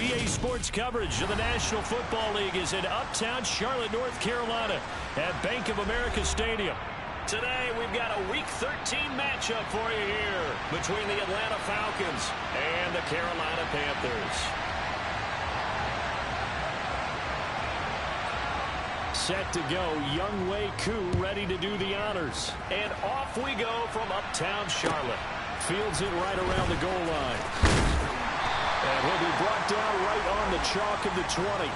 EA Sports coverage of the National Football League is in uptown Charlotte, North Carolina at Bank of America Stadium. Today, we've got a Week 13 matchup for you here between the Atlanta Falcons and the Carolina Panthers. Set to go, Younghoe Koo ready to do the honors. And off we go from uptown Charlotte. Fields it right around the goal line. And he'll be brought down right on the chalk of the 20.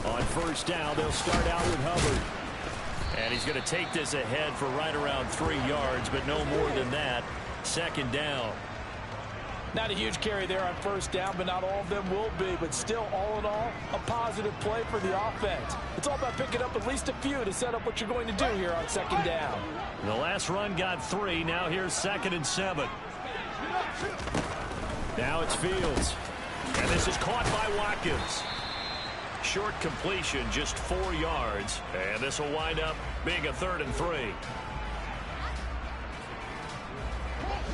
On first down, they'll start out with Hubbard. And he's going to take this ahead for right around 3 yards, but no more than that. Second down. Not a huge carry there on first down, but not all of them will be. But still, all in all, a positive play for the offense. It's all about picking up at least a few to set up what you're going to do here on second down. The last run got 3. Now here's 2nd and 7. Now it's Fields. And this is caught by Watkins. Short completion, just 4 yards. And this will wind up being a 3rd and 3.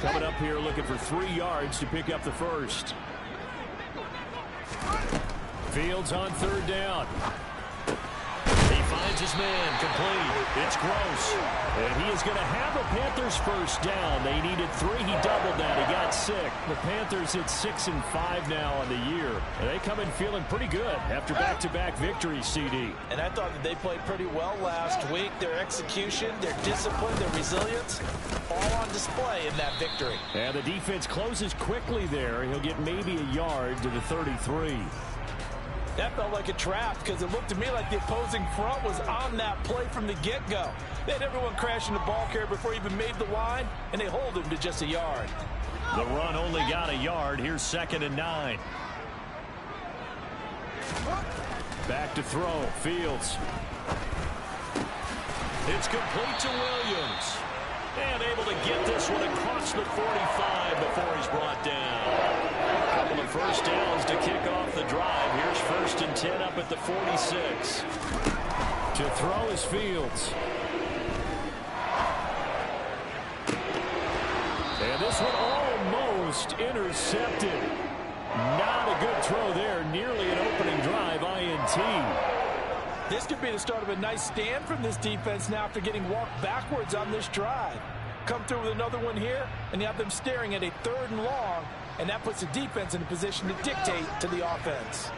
Coming up here looking for 3 yards to pick up the first. Fields on 3rd down. He finds his man complete. It's Gross. And he is going to have the Panthers first down. They needed 3. He doubled that. He got 6. The Panthers at 6-5 now on the year. And they come in feeling pretty good after back-to-back victories, CD. And I thought that they played pretty well last week. Their execution, their discipline, their resilience, all on display in that victory. And the defense closes quickly there. He'll get maybe a yard to the 33. That felt like a trap because it looked to me like the opposing front was on that play from the get-go. They had everyone crashing the ball carrier before he even made the line, and they hold him to just a yard. The run only got a yard. Here's 2nd and 9. Back to throw. Fields. It's complete to Williams. And able to get this one across the 45 before he's brought down. A couple of first downs to kick off the drive. Here's 1st and 10 up at the 46. To throw is Fields. And this one almost intercepted. Not a good throw there. Nearly an opening drive, INT. This could be the start of a nice stand from this defense now after getting walked backwards on this drive. Come through with another one here, and you have them staring at a 3rd and long, and that puts the defense in a position to dictate to the offense.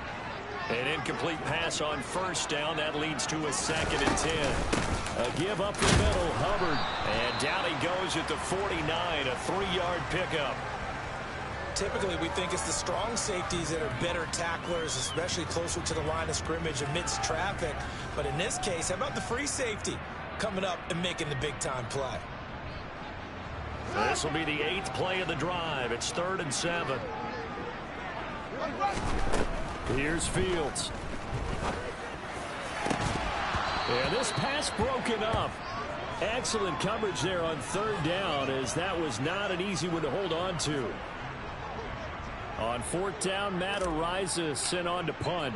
An incomplete pass on first down. That leads to a 2nd and 10. A give up the middle, Hubbard. And down he goes at the 49, a 3-yard pickup. Typically, we think it's the strong safeties that are better tacklers, especially closer to the line of scrimmage amidst traffic. But in this case, how about the free safety coming up and making the big-time play? This will be the 8th play of the drive. It's 3rd and 7. Here's Fields. And this pass broken up. Excellent coverage there on 3rd down, as that was not an easy one to hold on to. On 4th down, Matt Ariza sent on to punt.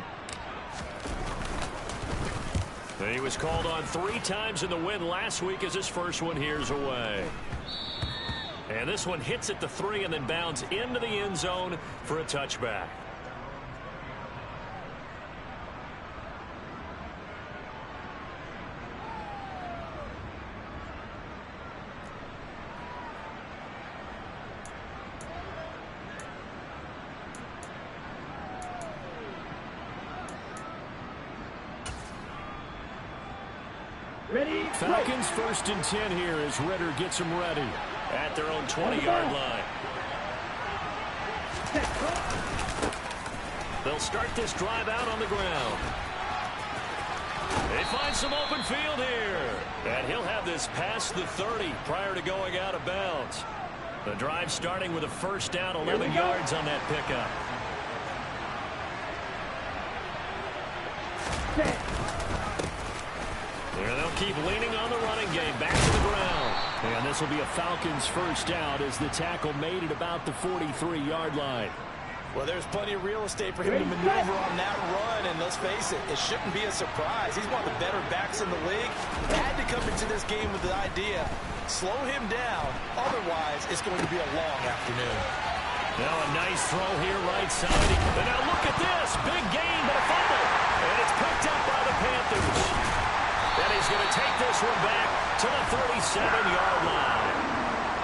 He was called on 3 times in the win last week as his first one here's away. And this one hits at the 3 and then bounds into the end zone for a touchback. Ready? Falcons 1st and 10 here as Ritter gets them ready at their own 20-yard line. They'll start this drive out on the ground. They find some open field here. And he'll have this past the 30 prior to going out of bounds. The drive starting with a first down, 11 yards on that pickup. There they'll keep leaning on the running game. Back to the ground. And this will be a Falcons first down as the tackle made at about the 43-yard line. Well, there's plenty of real estate for him to maneuver on that run, and let's face it, it shouldn't be a surprise. He's one of the better backs in the league. Had to come into this game with the idea, slow him down, otherwise it's going to be a long afternoon. Now a nice throw here right side. And now look at this, big gain but a fumble, and it's picked up by the Panthers. And he's going to take this one back to the 37-yard line.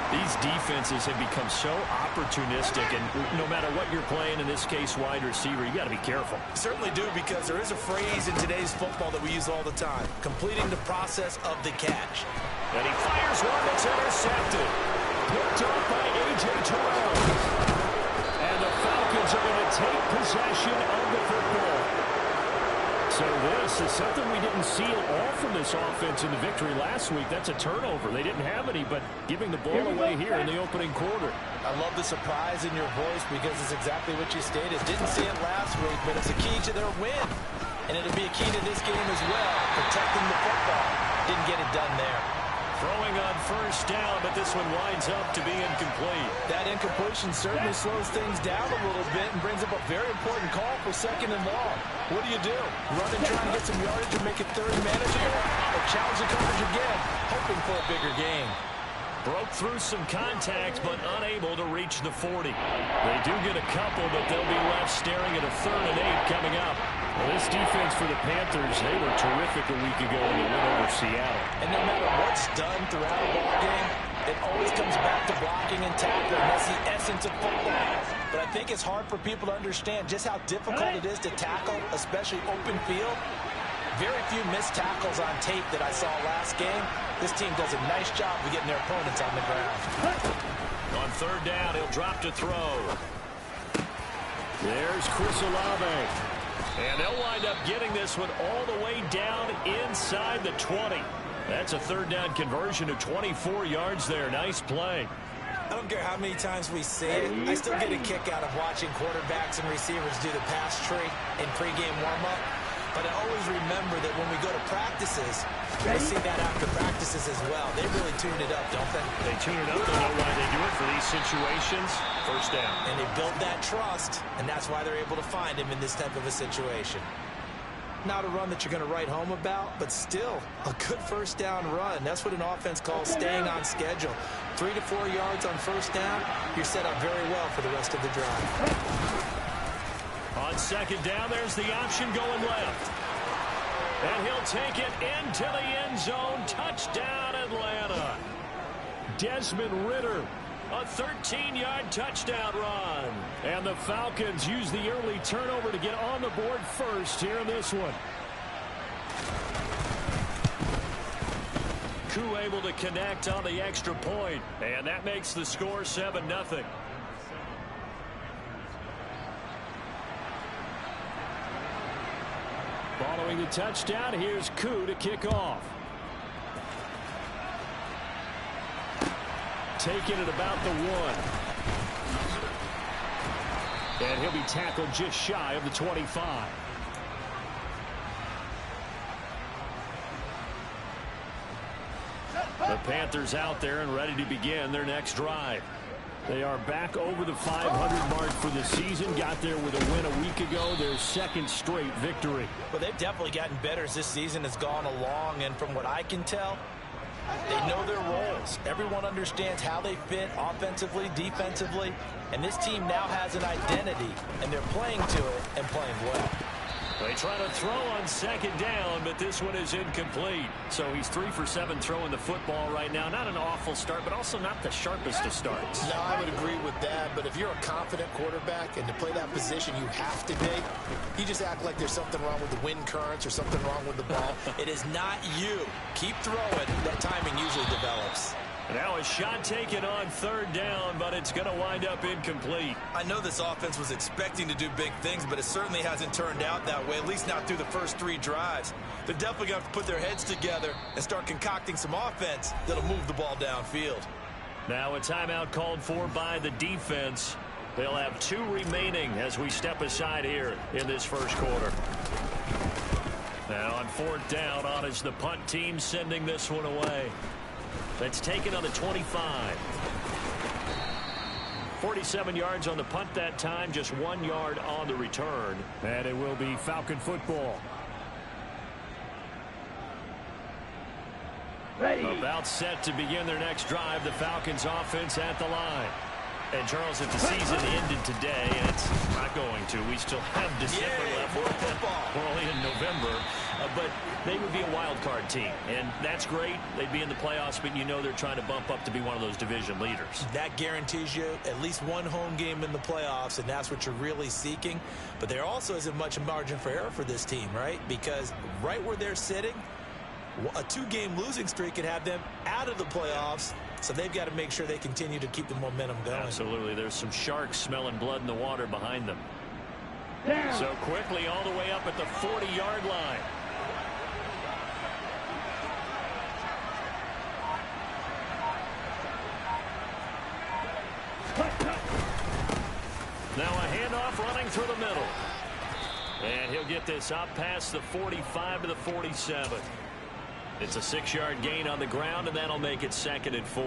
These defenses have become so opportunistic, and no matter what you're playing, in this case wide receiver, you got to be careful. Certainly do, because there is a phrase in today's football that we use all the time, completing the process of the catch. And he fires one that's intercepted. Picked up by A.J. Terrell. And the Falcons are going to take possession of the football. So this is something we didn't see at all from this offense in the victory last week. That's a turnover. They didn't have any, but giving the ball away here in the opening quarter. I love the surprise in your voice, because it's exactly what you stated. Didn't see it last week, but it's a key to their win. And it'll be a key to this game as well, protecting the football. Didn't get it done there. Throwing on first down, but this one winds up to be incomplete. That incompletion certainly slows things down a little bit and brings up a very important call for 2nd and long. What do you do? Run and try to get some yardage and make it third and manageable? Or challenge the coverage again, hoping for a bigger gain? Broke through some contact, but unable to reach the 40. They do get a couple, but they'll be left staring at a 3rd and 8 coming up. Well, this defense for the Panthers, they were terrific a week ago in the win over Seattle. And no matter what's done throughout a ball game, it always comes back to blocking and tackling. That's the essence of football. But I think it's hard for people to understand just how difficult it is to tackle, especially open field. Very few missed tackles on tape that I saw last game. This team does a nice job of getting their opponents on the ground. On 3rd down, he'll drop to throw. There's Chris Olave. And they'll wind up getting this one all the way down inside the 20. That's a 3rd down conversion of 24 yards there. Nice play. I don't care how many times we say it, I still get a kick out of watching quarterbacks and receivers do the pass tree in pregame warm-up. But I always remember that when we go to practices, I see that after practices as well. They really tune it up, don't they? They tune it up. They know why they do it for these situations. First down. And they build that trust, and that's why they're able to find him in this type of a situation. Not a run that you're going to write home about, but still a good first down run. That's what an offense calls staying on schedule. 3 to 4 yards on first down, you're set up very well for the rest of the drive. On 2nd down, there's the option going left. And he'll take it into the end zone. Touchdown, Atlanta. Desmond Ridder, a 13-yard touchdown run. And the Falcons use the early turnover to get on the board first here in this one. Koo able to connect on the extra point. And that makes the score 7-0. Following the touchdown, here's Koo to kick off. Taking it about the 1. And he'll be tackled just shy of the 25. The Panthers out there and ready to begin their next drive. They are back over the 500 mark for the season. Got there with a win a week ago. Their 2nd straight victory. Well, they've definitely gotten better as this season has gone along. And from what I can tell, they know their roles. Everyone understands how they fit offensively, defensively. And this team now has an identity. And they're playing to it and playing well. They try to throw on 2nd down, but this one is incomplete. So he's 3 for 7 throwing the football right now. Not an awful start, but also not the sharpest of starts. No, I would agree with that. But if you're a confident quarterback and to play that position you have to be, you just act like there's something wrong with the wind currents or something wrong with the ball. It is not you. Keep throwing. That timing usually develops. Now a shot taken on 3rd down, but it's going to wind up incomplete. I know this offense was expecting to do big things, but it certainly hasn't turned out that way, at least not through the first 3 drives. They're definitely going to have to put their heads together and start concocting some offense that'll move the ball downfield. Now a timeout called for by the defense. They'll have 2 remaining as we step aside here in this first quarter. Now on 4th down, on is the punt team sending this one away. That's taken on the 25. 47 yards on the punt that time, just 1 yard on the return. And it will be Falcon football. Ready. About set to begin their next drive. The Falcons offense at the line. And, Charles, if the season ended today, and it's not going to, we still have December left. We're only in November. But they would be a wild card team. And that's great. They'd be in the playoffs, but you know they're trying to bump up to be one of those division leaders. That guarantees you at least one home game in the playoffs, and that's what you're really seeking. But there also isn't much margin for error for this team, right? Because right where they're sitting, a 2-game losing streak could have them out of the playoffs. So they've got to make sure they continue to keep the momentum going. Absolutely. There's some sharks smelling blood in the water behind them. Down. So quickly all the way up at the 40-yard line. Now a handoff running through the middle. And he'll get this up past the 45 to the 47. It's a 6-yard gain on the ground, and that'll make it 2nd and 4.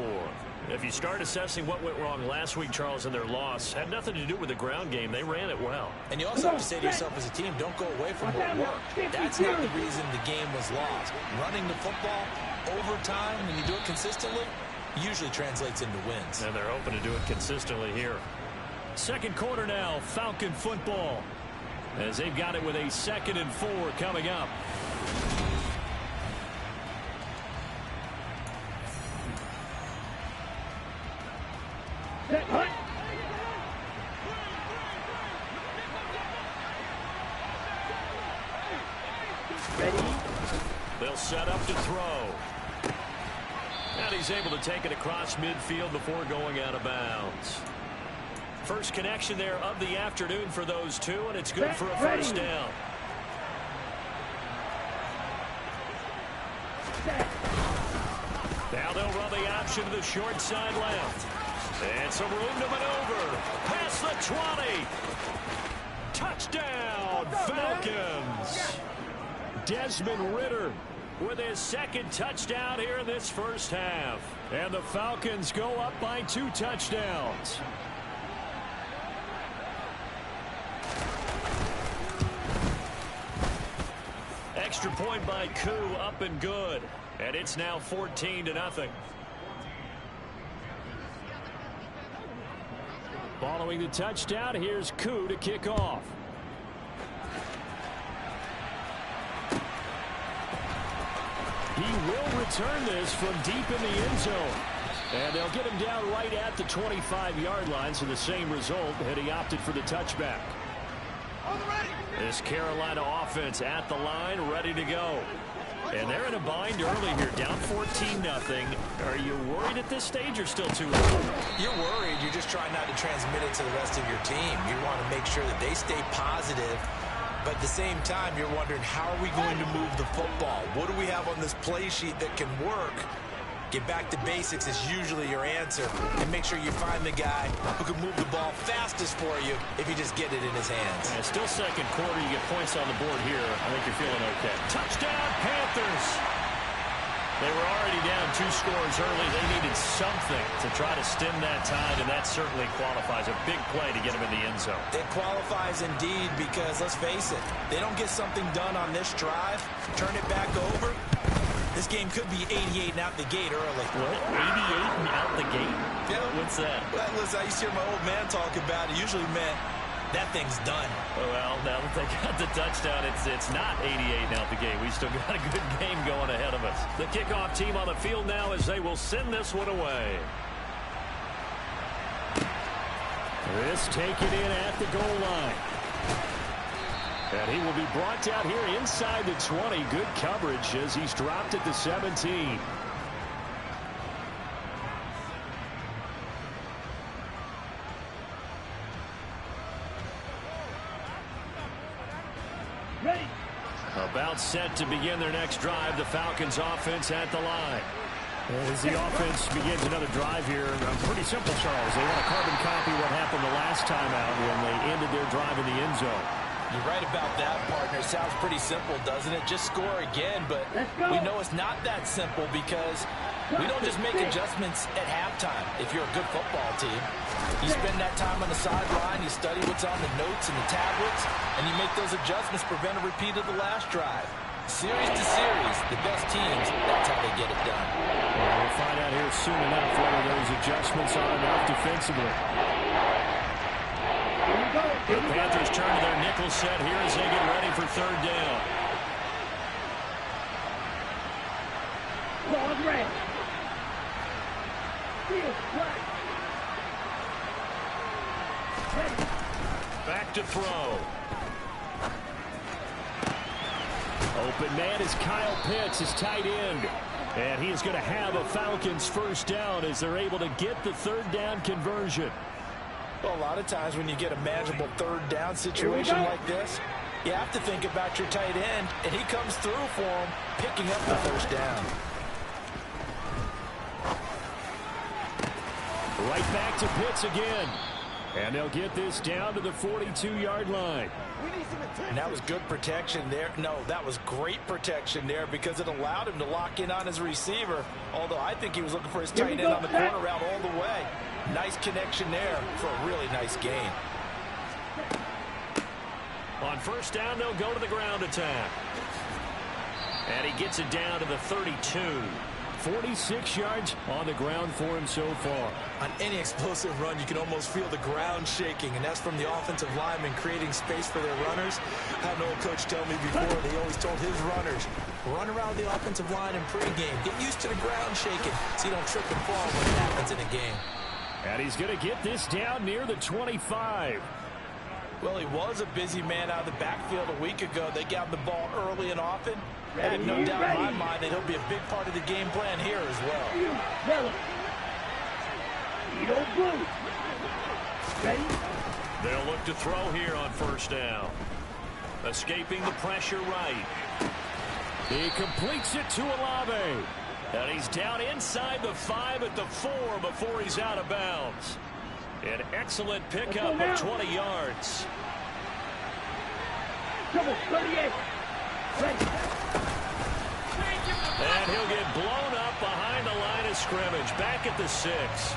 If you start assessing what went wrong last week, Charles, in their loss, had nothing to do with the ground game. They ran it well. And you also have to say to yourself as a team, don't go away from what worked. That's not the reason the game was lost. Running the football over time, when you do it consistently, usually translates into wins. And they're hoping to do it consistently here. Second quarter now, Falcon football, as they've got it with a 2nd and 4 coming up. Set, hunt. Ready. They'll set up to throw. And he's able to take it across midfield before going out of bounds. First connection there of the afternoon for those two, and it's good for a first down. Now they'll run the option to the short side left. And some room to maneuver. Past the 20. Touchdown, Falcons. Desmond Ridder with his 2nd touchdown here in this first half. And the Falcons go up by 2 touchdowns. Extra point by Koo, up and good. And it's now 14-0. Following the touchdown, here's Koo to kick off. He will return this from deep in the end zone. And they'll get him down right at the 25-yard line, so the same result had he opted for the touchback. This Carolina offense at the line, ready to go. And they're in a bind early here, down 14-0. Are you worried at this stage or still too early? You're worried. You're just trying not to transmit it to the rest of your team. You want to make sure that they stay positive. But at the same time, you're wondering, how are we going to move the football? What do we have on this play sheet that can work? Get back to basics is usually your answer. And make sure you find the guy who can move the ball fastest for you if you just get it in his hands. And still second quarter, you get points on the board here. I think you're feeling okay. Touchdown, Panthers! They were already down 2 scores early. They needed something to try to stem that tide, and that certainly qualifies. A big play to get them in the end zone. It qualifies indeed because, let's face it, they don't get something done on this drive, turn it back over. This game could be 88 and out the gate early. What? 88 and out the gate? Yeah. What's that? Well, listen, I used to hear my old man talk about it. Usually meant that thing's done. Well, now that they got the touchdown, it's not 88 and out the gate. We still got a good game going ahead of us. The kickoff team on the field now as they will send this one away. This taken in at the goal line. And he will be brought down here inside the 20. Good coverage as he's dropped at the 17. Ready. About set to begin their next drive. The Falcons offense at the line. As the offense begins another drive here, pretty simple, Charles. They want to carbon copy what happened the last time out when they ended their drive in the end zone. You're right about that, partner. Sounds pretty simple, doesn't it? Just score again, but we know it's not that simple because We don't just make adjustments at halftime if you're a good football team. You spend that time on the sideline, you study what's on the notes and the tablets, and you make those adjustments to prevent a repeat of the last drive. Series to series, the best teams, that's how they get it done. Well, we'll find out here soon enough whether those adjustments are enough defensively. The Panthers turn to their nickel set here as they get ready for third down. Ball red. Field flag. Back to throw. Open man is Kyle Pitts, his tight end. And he is going to have a Falcons first down as they're able to get the third down conversion. Well, a lot of times when you get a manageable third down situation like this, you have to think about your tight end, and he comes through for him, picking up the first down. Right back to Pitts again. And they'll get this down to the 42-yard line. And that was good protection there. No, that was great protection there because it allowed him to lock in on his receiver, although I think he was looking for his tight end on the corner route all the way. Nice connection there for a really nice gain. On first down, they'll go to the ground attack. And he gets it down to the 32. 46 yards on the ground for him so far. On any explosive run, you can almost feel the ground shaking, and that's from the offensive linemen creating space for their runners. I had an old coach tell me before, he always told his runners, run around the offensive line in pregame. Get used to the ground shaking so you don't trip and fall when it happens in a game. And he's going to get this down near the 25. Well, he was a busy man out of the backfield a week ago. They got the ball early and often. I had no doubt in my mind that he'll be a big part of the game plan here as well. Yellow. Edo blue. Ready? They'll look to throw here on first down. Escaping the pressure right. He completes it to Olave. And he's down inside the 5 at the 4 before he's out of bounds. An excellent pickup of 20 yards. Double 38. Ready. And he'll get blown up behind the line of scrimmage, back at the 6.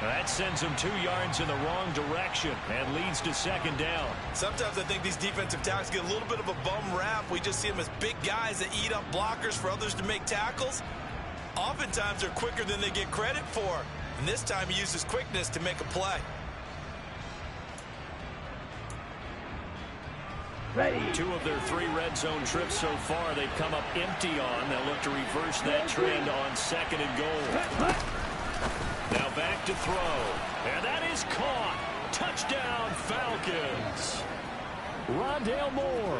That sends him 2 yards in the wrong direction and leads to second down. Sometimes I think these defensive tackles get a little bit of a bum rap. We just see them as big guys that eat up blockers for others to make tackles. Oftentimes they're quicker than they get credit for. And this time he uses quickness to make a play. Ready. 2 of their 3 red zone trips so far they've come up empty on. They'll look to reverse that trend on second and goal. Now back to throw. And that is caught. Touchdown, Falcons. Rondale Moore,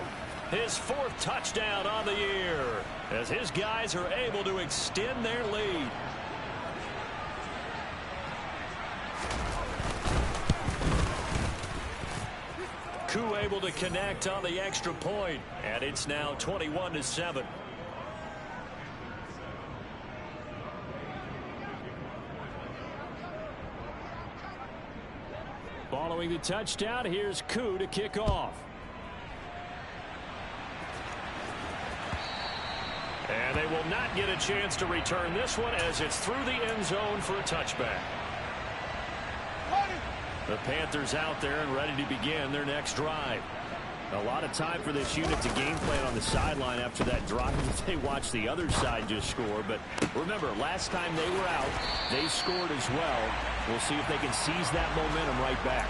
his 4th touchdown on the year, as his guys are able to extend their lead. Koo able to connect on the extra point, and it's now 21-7. Following the touchdown, here's Koo to kick off. And they will not get a chance to return this one as it's through the end zone for a touchback. The Panthers out there and ready to begin their next drive. A lot of time for this unit to game plan on the sideline after that drive that they watched the other side just score. But remember, last time they were out, they scored as well. We'll see if they can seize that momentum right back.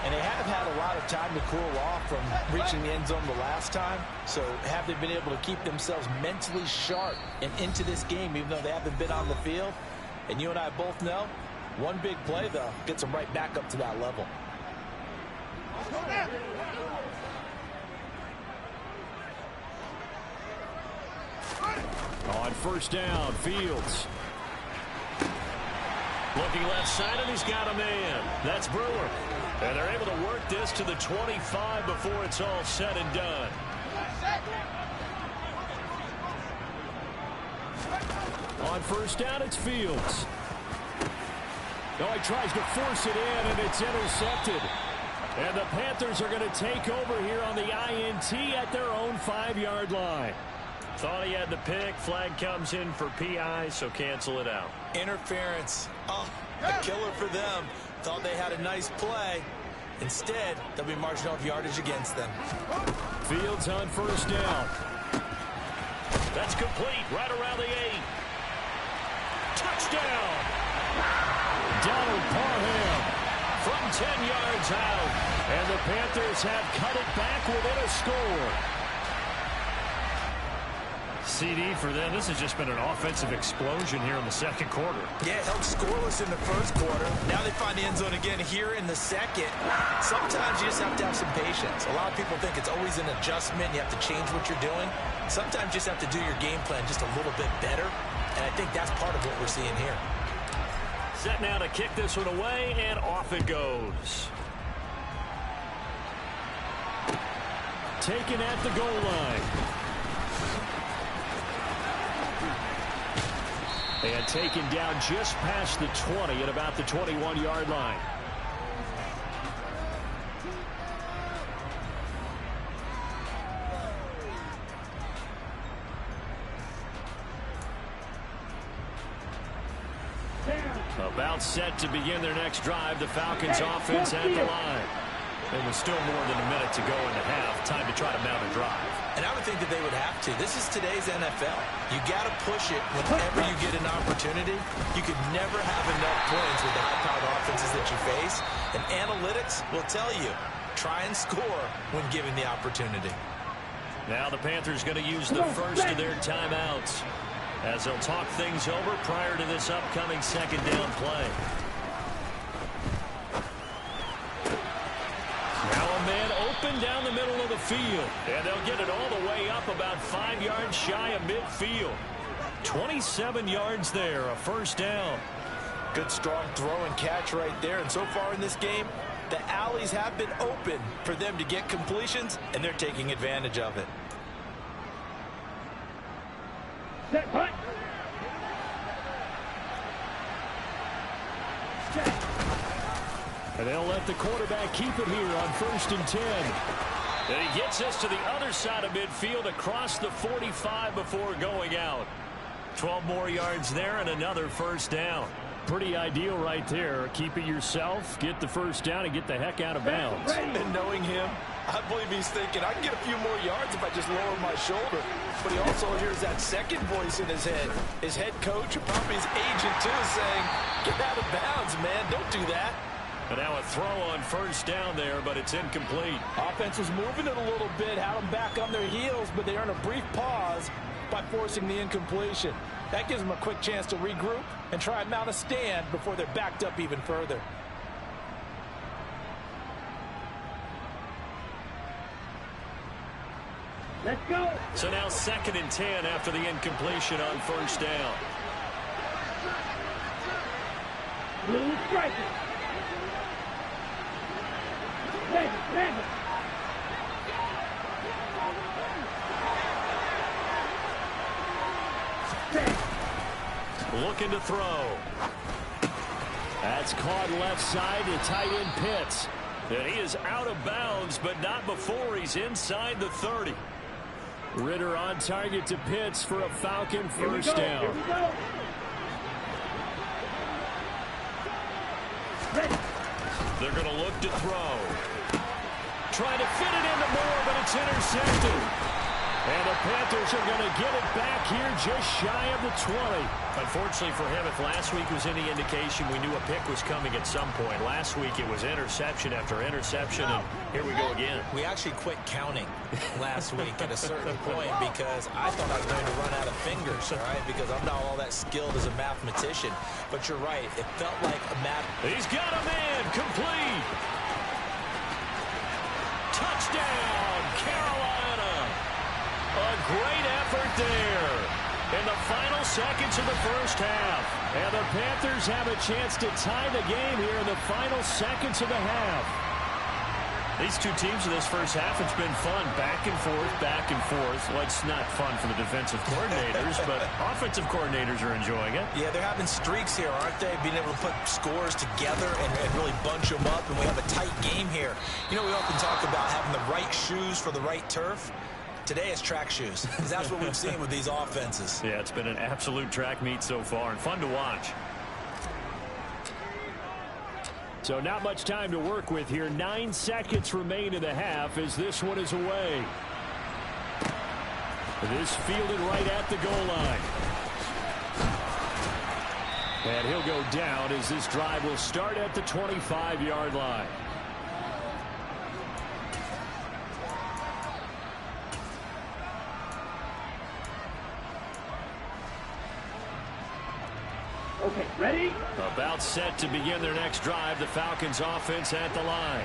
And they have had a lot of time to cool off from reaching the end zone the last time. So have they been able to keep themselves mentally sharp and into this game even though they haven't been on the field? And you and I both know, one big play, though, gets them right back up to that level. On first down, Fields. Looking left side, and he's got a man. That's Brewer. And they're able to work this to the 25 before it's all said and done. On first down, it's Fields. No, he tries to force it in, and it's intercepted. And the Panthers are going to take over here on the INT at their own 5-yard line. Thought he had the pick. Flag comes in for PI, so cancel it out. Interference. Oh, a killer for them. Thought they had a nice play. Instead, they'll be marching off yardage against them. Fields on first down. That's complete right around the 8. Touchdown! Donald Parham from 10 yards out. And the Panthers have cut it back within a score. CD for them. This has just been an offensive explosion here in the second quarter. Yeah, held scoreless in the first quarter. Now they find the end zone again here in the second. Sometimes you just have to have some patience. A lot of people think it's always an adjustment. You have to change what you're doing. Sometimes you just have to do your game plan just a little bit better. And I think that's part of what we're seeing here. Set now to kick this one away, and off it goes. Taken at the goal line. And taken down just past the 20 at about the 21-yard line. About set to begin their next drive. The Falcons offense at the line. And with still more than a minute to go in the half, time to try to mount a drive. And I would think that they would have to. This is today's NFL. You got to push it whenever you get an opportunity. You could never have enough points with the high-powered offenses that you face. And analytics will tell you, try and score when given the opportunity. Now the Panthers going to use the first of their timeouts as they'll talk things over prior to this upcoming second down play. Now a man open down the middle of the field. And they'll get it all the way up about 5 yards shy of midfield. 27 yards there, a first down. Good strong throw and catch right there. And so far in this game, the alleys have been open for them to get completions, and they're taking advantage of it. Set, punt. And they'll let the quarterback keep it here on 1st and 10. And he gets us to the other side of midfield across the 45 before going out. 12 more yards there and another first down. Pretty ideal right there. Keep it yourself, get the first down, and get the heck out of bounds. And knowing him, I believe he's thinking, I can get a few more yards if I just lower my shoulder. But he also hears that second voice in his head. His head coach, or probably his agent too, is saying, get out of bounds, man. Don't do that. And now a throw on first down there, but it's incomplete. Offense was moving it a little bit, had them back on their heels, but they earn a brief pause by forcing the incompletion. That gives them a quick chance to regroup and try and mount a stand before they're backed up even further. Let's go. So now 2nd and 10 after the incompletion on first down. Blue striker. Ready. Looking to throw. That's caught left side to tight end Pitts. And he is out of bounds, but not before he's inside the 30. Ritter on target to Pitts for a Falcon first down. Here we go. Ready. They're going to look to throw. Trying to fit it into Moore, but it's intercepted. And the Panthers are going to get it back here just shy of the 20. Unfortunately for him, if last week was any indication, we knew a pick was coming at some point. Last week it was interception after interception, and here we go again. We actually quit counting last week at a certain point because I thought I was going to run out of fingers, all right, because I'm not all that skilled as a mathematician. But you're right. It felt like a math. He's got a man. Complete. Touchdown, Carolina. A great effort there in the final seconds of the first half. And the Panthers have a chance to tie the game here in the final seconds of the half. These two teams in this first half, it's been fun. Back and forth, back and forth. Well, it's not fun for the defensive coordinators, but offensive coordinators are enjoying it. Yeah, they're having streaks here, aren't they? Being able to put scores together and really bunch them up, and we have a tight game here. You know, we often talk about having the right shoes for the right turf. Today is track shoes, because that's what we've seen with these offenses. Yeah, it's been an absolute track meet so far and fun to watch. So not much time to work with here. 9 seconds remain in the half as this one is away. This fielded right at the goal line. And he'll go down as this drive will start at the 25-yard line. Okay, ready? About set to begin their next drive. The Falcons offense at the line.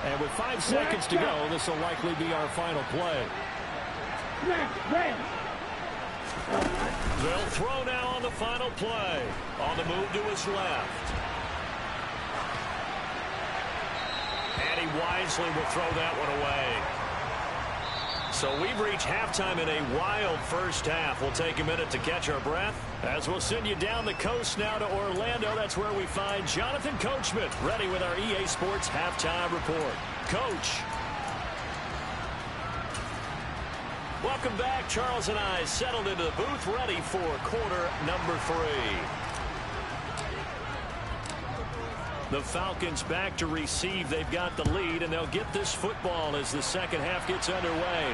And with 5 seconds to go, this will likely be our final play. Snap, red. They'll throw now on the final play. On the move to his left. And he wisely will throw that one away. So we've reached halftime in a wild first half. We'll take a minute to catch our breath as we'll send you down the coast now to Orlando. That's where we find Jonathan Coachman ready with our EA Sports halftime report. Coach. Welcome back. Charles and I settled into the booth ready for quarter number 3. The Falcons back to receive. They've got the lead, and they'll get this football as the second half gets underway.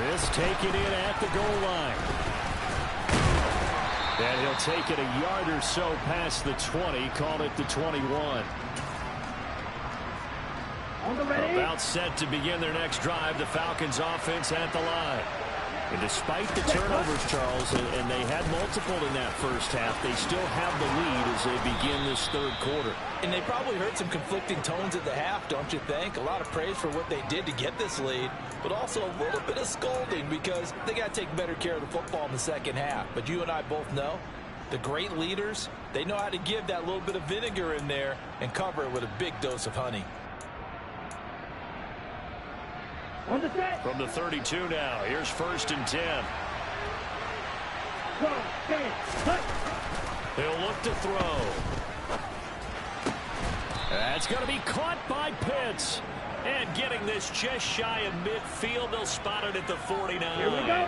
This taken in at the goal line. And he'll take it a yard or so past the 20, call it the 21. About set to begin their next drive. The Falcons offense at the line. And despite the turnovers, Charles, and they had multiple in that first half, they still have the lead as they begin this third quarter. And they probably heard some conflicting tones at the half, don't you think? A lot of praise for what they did to get this lead, but also a little bit of scolding because they got to take better care of the football in the second half. But you and I both know the great leaders, they know how to give that little bit of vinegar in there and cover it with a big dose of honey. From the 32 now, here's 1st and 10. He'll look to throw. That's going to be caught by Pitts. And getting this just shy of midfield, they'll spot it at the 49. Here we go.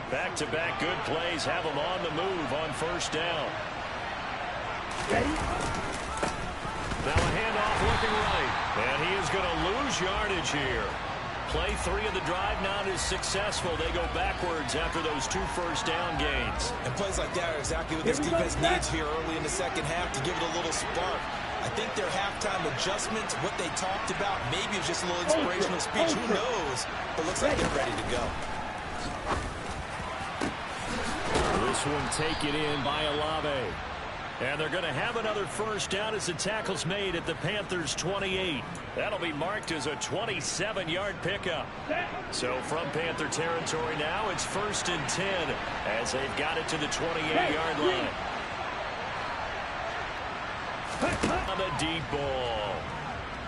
Back-to-back good plays have them on the move on 1st down. Ready? Now a handoff looking right. And he is going to lose yardage here. Play 3 of the drive not as successful. They go backwards after those 2 first down gains. And plays like that are exactly what this defense needs here early in the second half to give it a little spark. I think their halftime adjustments, what they talked about, maybe it's just a little inspirational speech. Who knows? But looks like they're ready to go. This one taken in by Olave. And they're going to have another first down as the tackle's made at the Panthers' 28. That'll be marked as a 27-yard pickup. So from Panther territory now, it's 1st and 10 as they've got it to the 28-yard line. On the deep ball.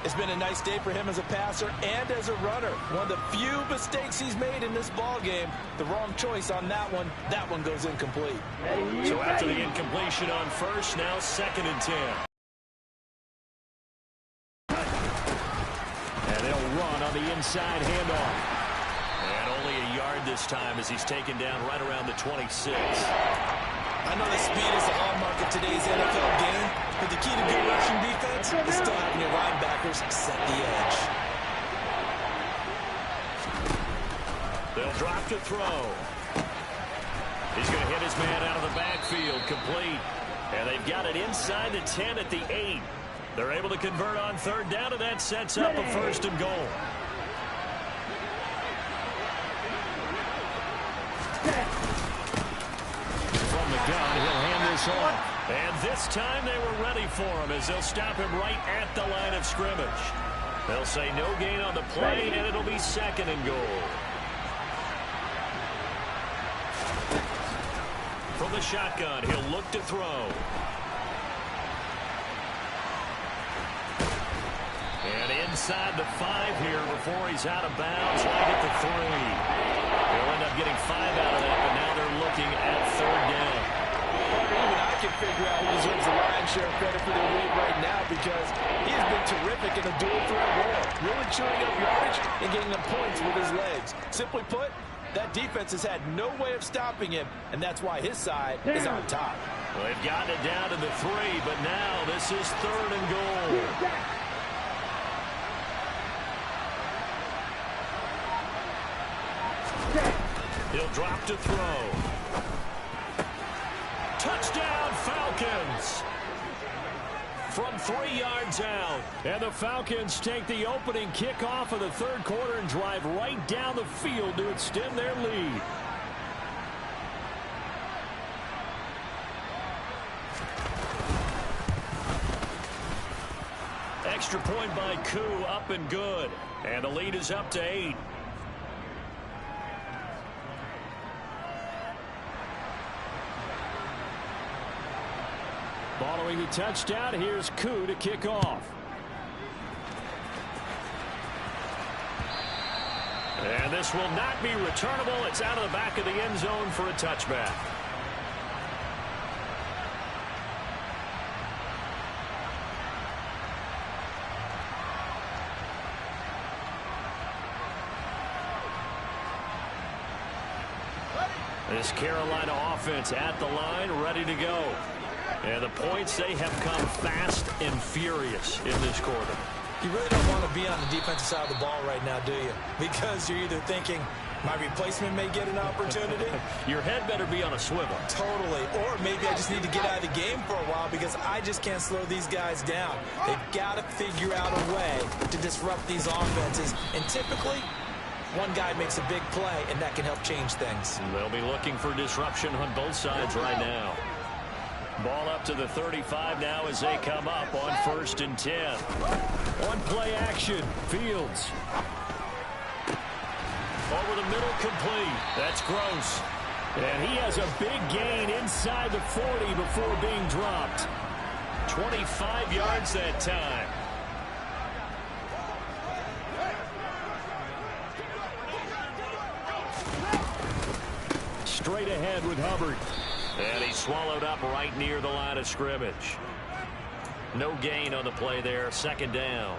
It's been a nice day for him as a passer and as a runner. One of the few mistakes he's made in this ball game. The wrong choice on that one. That one goes incomplete. So after the incompletion on 1st, now 2nd and 10. And they'll run on the inside handoff. And only a yard this time as he's taken down right around the 26. I know the speed is the hallmark of today's NFL game, but the key to good rushing defense is still having your linebackers set the edge. They'll drop to throw. He's going to hit his man out of the backfield, complete. And they've got it inside the 10 at the 8. They're able to convert on 3rd down, and that sets up a 1st and goal. From the gun, he'll hand this off. And this time they were ready for him as they'll stop him right at the line of scrimmage. They'll say no gain on the play, and it'll be 2nd and goal. From the shotgun, he'll look to throw. And inside the 5 here before he's out of bounds, right at the 3. They'll end up getting 5 out of that, but now they're looking at 3rd down. Even I can figure out who deserves the lion's share of credit for their lead right now because he has been terrific in a dual threat role. Really chewing up yardage and getting them points with his legs. Simply put, that defense has had no way of stopping him, and that's why his side is on top. Well, they've gotten it down to the 3, but now this is 3rd and goal. He'll drop to throw. Touchdown, Falcons! From 3 yards out. And the Falcons take the opening kickoff of the 3rd quarter and drive right down the field to extend their lead. Extra point by Koo, up and good. And the lead is up to 8. Following the touchdown, here's Koo to kick off. And this will not be returnable. It's out of the back of the end zone for a touchback. This Carolina offense at the line, ready to go. And the points, they have come fast and furious in this quarter. You really don't want to be on the defensive side of the ball right now, do you? Because you're either thinking, my replacement may get an opportunity. Your head better be on a swivel. Totally. Or maybe I just need to get out of the game for a while because I just can't slow these guys down. They've got to figure out a way to disrupt these offenses. And typically, one guy makes a big play, and that can help change things. They'll be looking for disruption on both sides right now. Ball up to the 35 now as they come up on 1st and 10. On play action, Fields. Over the middle, complete. That's Gross. And he has a big gain inside the 40 before being dropped. 25 yards that time. Straight ahead with Hubbard. And he's swallowed up right near the line of scrimmage. No gain on the play there. 2nd down.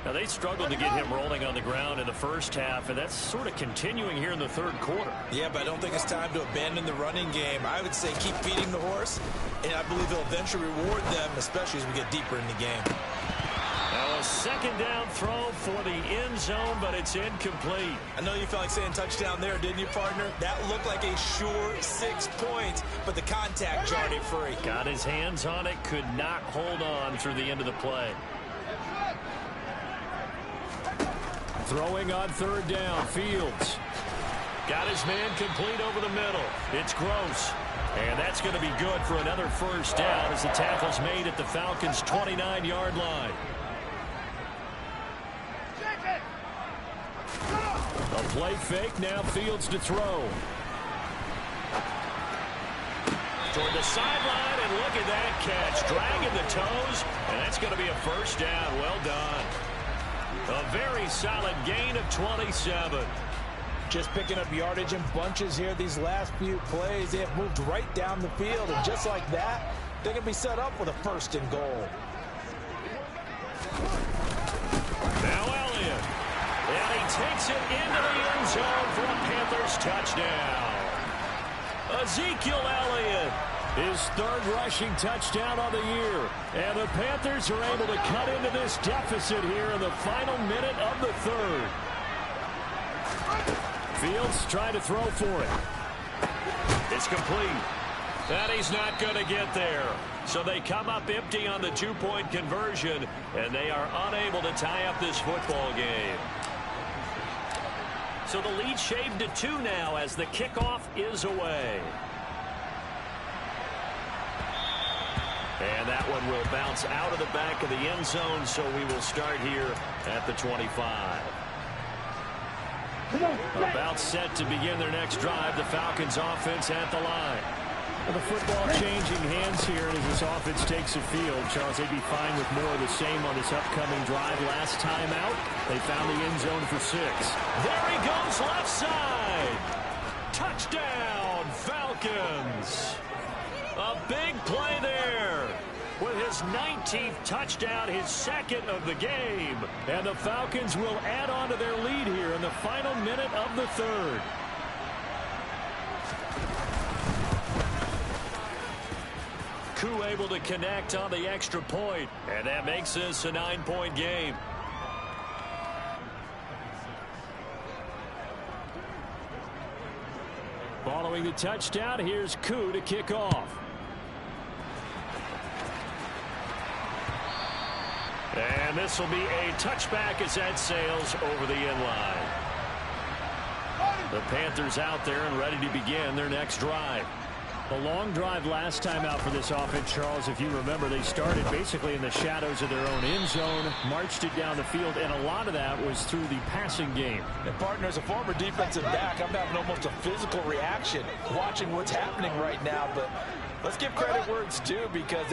Now, they struggled to get him rolling on the ground in the first half, and that's sort of continuing here in the 3rd quarter. Yeah, but I don't think it's time to abandon the running game. I would say keep feeding the horse, and I believe he'll eventually reward them, especially as we get deeper in the game. Now, a 2nd down throw for the end zone, but it's incomplete. I know you felt like saying touchdown there, didn't you, partner? That looked like a sure 6 points, but the contact jarred it free. Got his hands on it, could not hold on through the end of the play. Throwing on 3rd down, Fields. Got his man complete over the middle. It's Gross. And that's going to be good for another 1st down as the tackle's made at the Falcons' 29-yard line. A play fake, now Fields to throw. Toward the sideline, and look at that catch. Dragging the toes, and that's going to be a 1st down. Well done. A very solid gain of 27. Just picking up yardage in bunches here these last few plays. They have moved right down the field, and just like that, they're going to be set up with a 1st and goal. Now Elliott. And he takes it into the end zone for a Panthers touchdown. Ezekiel Elliott, his 3rd rushing touchdown of the year. And the Panthers are able to cut into this deficit here in the final minute of the 3rd. Fields trying to throw for it. It's complete. And he's not going to get there. So they come up empty on the 2-point conversion, and they are unable to tie up this football game. So the lead shaved to 2 now as the kickoff is away. And that one will bounce out of the back of the end zone, so we will start here at the 25. About set to begin their next drive, the Falcons offense at the line. Well, the football changing hands here, and as this offense takes the field, Charles, they'd be fine with more of the same on this upcoming drive. Last time out, they found the end zone for 6. There he goes, left side. Touchdown, Falcons. A big play there. with his 19th touchdown, his second of the game. And the Falcons will add on to their lead here in the final minute of the third. Koo able to connect on the extra point, and that makes this a 9-point game. Following the touchdown, here's Koo to kick off. And this will be a touchback as that sails over the end line. The Panthers out there and ready to begin their next drive. A long drive last time out for this offense, Charles. If you remember, they started basically in the shadows of their own end zone, marched it down the field, and a lot of that was through the passing game. And partner, as a former defensive back, I'm having almost a physical reaction watching what's happening right now. But let's give credit where it's due, because